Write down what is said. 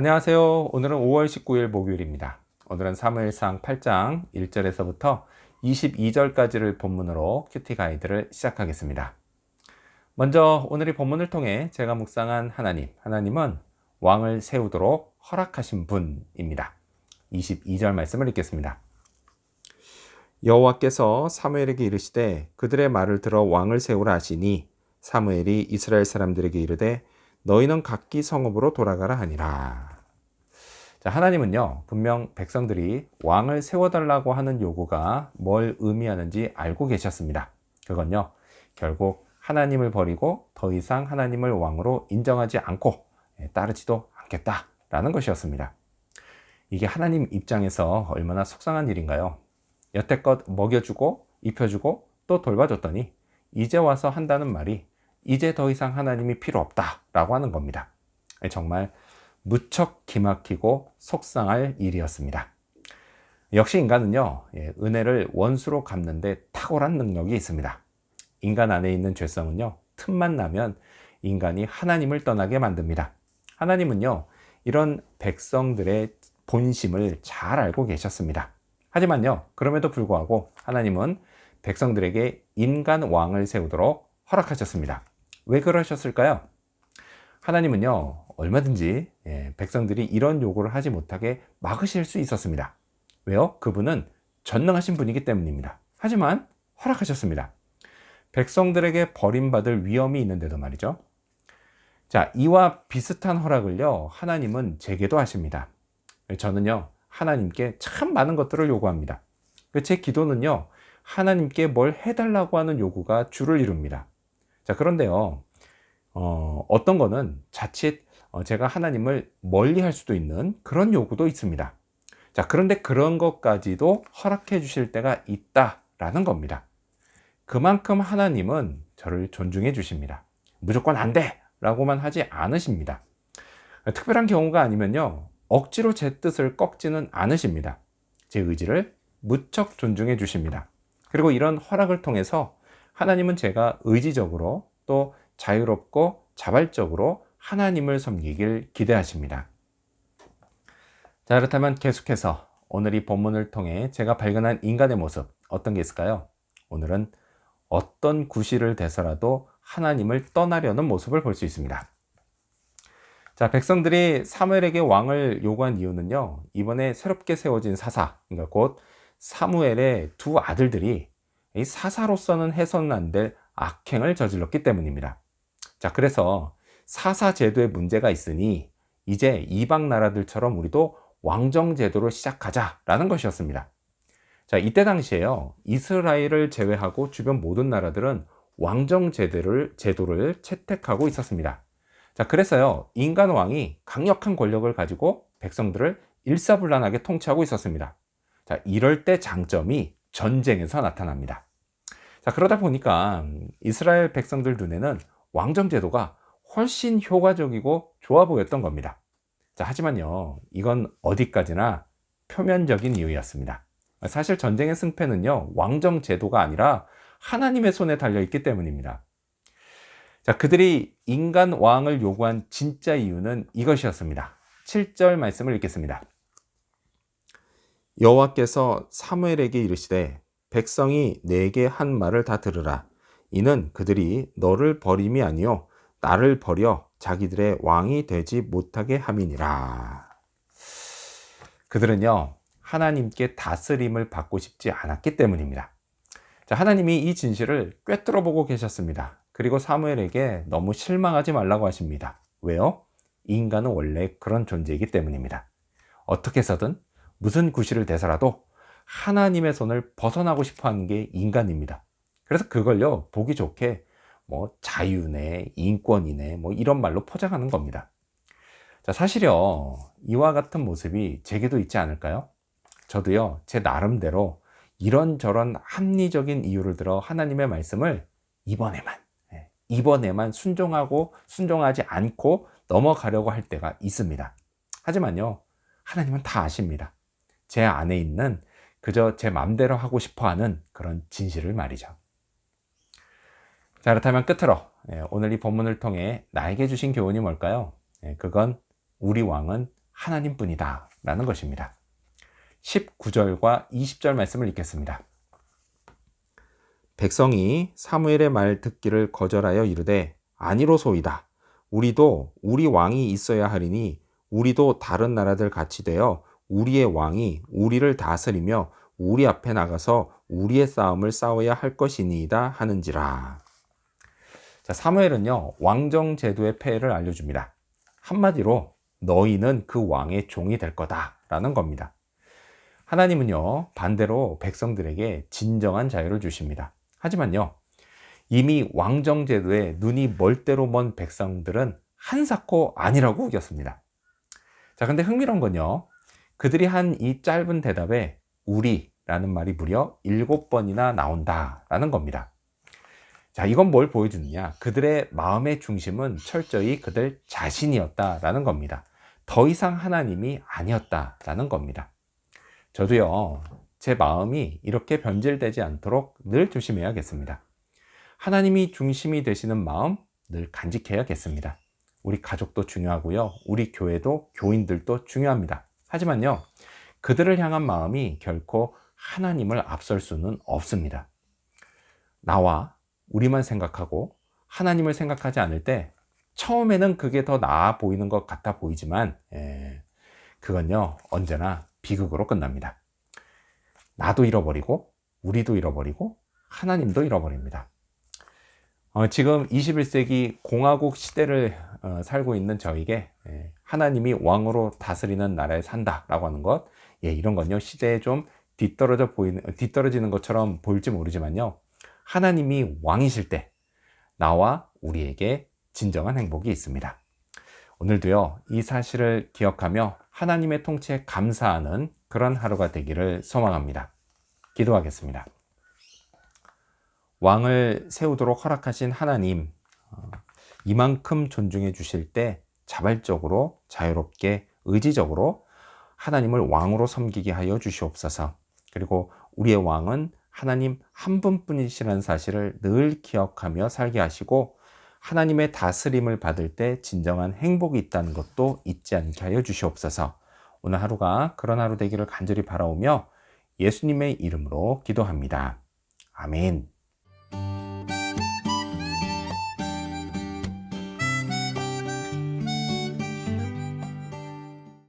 안녕하세요. 오늘은 5월 19일 목요일입니다. 오늘은 사무엘상 8장 1절에서부터 22절까지를 본문으로 큐티 가이드를 시작하겠습니다. 먼저 오늘 이 본문을 통해 제가 묵상한 하나님은 왕을 세우도록 허락하신 분입니다. 22절 말씀을 읽겠습니다. 여호와께서 사무엘에게 이르시되 그들의 말을 들어 왕을 세우라 하시니 사무엘이 이스라엘 사람들에게 이르되 너희는 각기 성읍으로 돌아가라 하니라. 자, 하나님은요, 분명 백성들이 왕을 세워달라고 하는 요구가 뭘 의미하는지 알고 계셨습니다. 그건요, 결국 하나님을 버리고 더 이상 하나님을 왕으로 인정하지 않고 따르지도 않겠다라는 것이었습니다. 이게 하나님 입장에서 얼마나 속상한 일인가요? 여태껏 먹여주고 입혀주고 또 돌봐줬더니 이제 와서 한다는 말이 이제 더 이상 하나님이 필요 없다라고 하는 겁니다. 정말 무척 기막히고 속상할 일이었습니다. 역시 인간은요, 은혜를 원수로 갚는 데 탁월한 능력이 있습니다. 인간 안에 있는 죄성은요, 틈만 나면 인간이 하나님을 떠나게 만듭니다. 하나님은요, 이런 백성들의 본심을 잘 알고 계셨습니다. 하지만요, 그럼에도 불구하고 하나님은 백성들에게 인간 왕을 세우도록 허락하셨습니다. 왜 그러셨을까요? 하나님은요, 얼마든지 백성들이 이런 요구를 하지 못하게 막으실 수 있었습니다. 왜요? 그분은 전능하신 분이기 때문입니다. 하지만 허락하셨습니다. 백성들에게 버림받을 위험이 있는데도 말이죠. 자, 이와 비슷한 허락을요, 하나님은 제게도 하십니다. 저는요, 하나님께 참 많은 것들을 요구합니다. 제 기도는요, 하나님께 뭘 해달라고 하는 요구가 주를 이룹니다. 자, 그런데요, 어떤 거는 자칫 제가 하나님을 멀리 할 수도 있는 그런 요구도 있습니다. 자, 그런데 그런 것까지도 허락해 주실 때가 있다라는 겁니다. 그만큼 하나님은 저를 존중해 주십니다. 무조건 안 돼! 라고만 하지 않으십니다. 특별한 경우가 아니면요, 억지로 제 뜻을 꺾지는 않으십니다. 제 의지를 무척 존중해 주십니다. 그리고 이런 허락을 통해서 하나님은 제가 의지적으로 또 자유롭고 자발적으로 하나님을 섬기길 기대하십니다. 자, 그렇다면 계속해서 오늘 이 본문을 통해 제가 발견한 인간의 모습, 어떤 게 있을까요? 오늘은 어떤 구실을 대서라도 하나님을 떠나려는 모습을 볼 수 있습니다. 자, 백성들이 사무엘에게 왕을 요구한 이유는요, 이번에 새롭게 세워진 사사, 그러니까 곧 사무엘의 두 아들들이 이 사사로서는 해서는 안 될 악행을 저질렀기 때문입니다. 자, 그래서 사사 제도에 문제가 있으니 이제 이방 나라들처럼 우리도 왕정 제도를 시작하자라는 것이었습니다. 자, 이때 당시에요, 이스라엘을 제외하고 주변 모든 나라들은 왕정 제도를 채택하고 있었습니다. 자, 그래서요, 인간 왕이 강력한 권력을 가지고 백성들을 일사불란하게 통치하고 있었습니다. 자, 이럴 때 장점이 전쟁에서 나타납니다. 자, 그러다 보니까 이스라엘 백성들 눈에는 왕정 제도가 훨씬 효과적이고 좋아 보였던 겁니다. 자, 하지만요, 이건 어디까지나 표면적인 이유였습니다. 사실 전쟁의 승패는요, 왕정 제도가 아니라 하나님의 손에 달려 있기 때문입니다. 자, 그들이 인간 왕을 요구한 진짜 이유는 이것이었습니다. 7절 말씀을 읽겠습니다. 여호와께서 사무엘에게 이르시되 백성이 내게 한 말을 다 들으라. 이는 그들이 너를 버림이 아니요 나를 버려 자기들의 왕이 되지 못하게 함이니라. 그들은요, 하나님께 다스림을 받고 싶지 않았기 때문입니다. 자, 하나님이 이 진실을 꿰뚫어 보고 계셨습니다. 그리고 사무엘에게 너무 실망하지 말라고 하십니다. 왜요? 인간은 원래 그런 존재이기 때문입니다. 어떻게 해서든 무슨 구실을 대서라도 하나님의 손을 벗어나고 싶어 하는 게 인간입니다. 그래서 그걸요, 보기 좋게 자유네, 인권이네, 이런 말로 포장하는 겁니다. 자, 사실요, 이와 같은 모습이 제게도 있지 않을까요? 저도요, 제 나름대로 이런저런 합리적인 이유를 들어 하나님의 말씀을 이번에만 순종하지 않고 넘어가려고 할 때가 있습니다. 하지만요, 하나님은 다 아십니다. 제 안에 있는 그저 제 맘대로 하고 싶어 하는 그런 진실을 말이죠. 자, 그렇다면 끝으로 오늘 이 본문을 통해 나에게 주신 교훈이 뭘까요? 그건 우리 왕은 하나님뿐이다 라는 것입니다. 19절과 20절 말씀을 읽겠습니다. 백성이 사무엘의 말 듣기를 거절하여 이르되 아니로소이다. 우리도 우리 왕이 있어야 하리니 우리도 다른 나라들 같이 되어 우리의 왕이 우리를 다스리며 우리 앞에 나가서 우리의 싸움을 싸워야 할 것이니이다 하는지라. 자, 사무엘은요, 왕정 제도의 폐해를 알려줍니다. 한마디로 너희는 그 왕의 종이 될 거다라는 겁니다. 하나님은요, 반대로 백성들에게 진정한 자유를 주십니다. 하지만요, 이미 왕정 제도에 눈이 멀 대로 먼 백성들은 한사코 아니라고 우겼습니다. 자, 근데 흥미로운 건요, 그들이 한 이 짧은 대답에 우리라는 말이 무려 7번이나 나온다라는 겁니다. 자, 이건 뭘 보여주느냐? 그들의 마음의 중심은 철저히 그들 자신이었다라는 겁니다. 더 이상 하나님이 아니었다라는 겁니다. 저도요, 제 마음이 이렇게 변질되지 않도록 늘 조심해야겠습니다. 하나님이 중심이 되시는 마음 늘 간직해야겠습니다. 우리 가족도 중요하고요, 우리 교회도 교인들도 중요합니다. 하지만요, 그들을 향한 마음이 결코 하나님을 앞설 수는 없습니다. 나와 우리만 생각하고 하나님을 생각하지 않을 때 처음에는 그게 더 나아 보이는 것 같아 보이지만 그건요, 언제나 비극으로 끝납니다. 나도 잃어버리고 우리도 잃어버리고 하나님도 잃어버립니다. 지금 21세기 공화국 시대를 살고 있는 저에게 하나님이 왕으로 다스리는 나라에 산다라고 하는 것, 이런 건요, 시대에 좀 뒤떨어지는 것처럼 보일지 모르지만요, 하나님이 왕이실 때 나와 우리에게 진정한 행복이 있습니다. 오늘도요, 이 사실을 기억하며 하나님의 통치에 감사하는 그런 하루가 되기를 소망합니다. 기도하겠습니다. 왕을 세우도록 허락하신 하나님, 이만큼 존중해 주실 때 자발적으로, 자유롭게, 의지적으로 하나님을 왕으로 섬기게 하여 주시옵소서. 그리고 우리의 왕은 하나님 한 분뿐이시라는 사실을 늘 기억하며 살게 하시고, 하나님의 다스림을 받을 때 진정한 행복이 있다는 것도 잊지 않게 하여 주시옵소서. 오늘 하루가 그런 하루 되기를 간절히 바라오며 예수님의 이름으로 기도합니다. 아멘.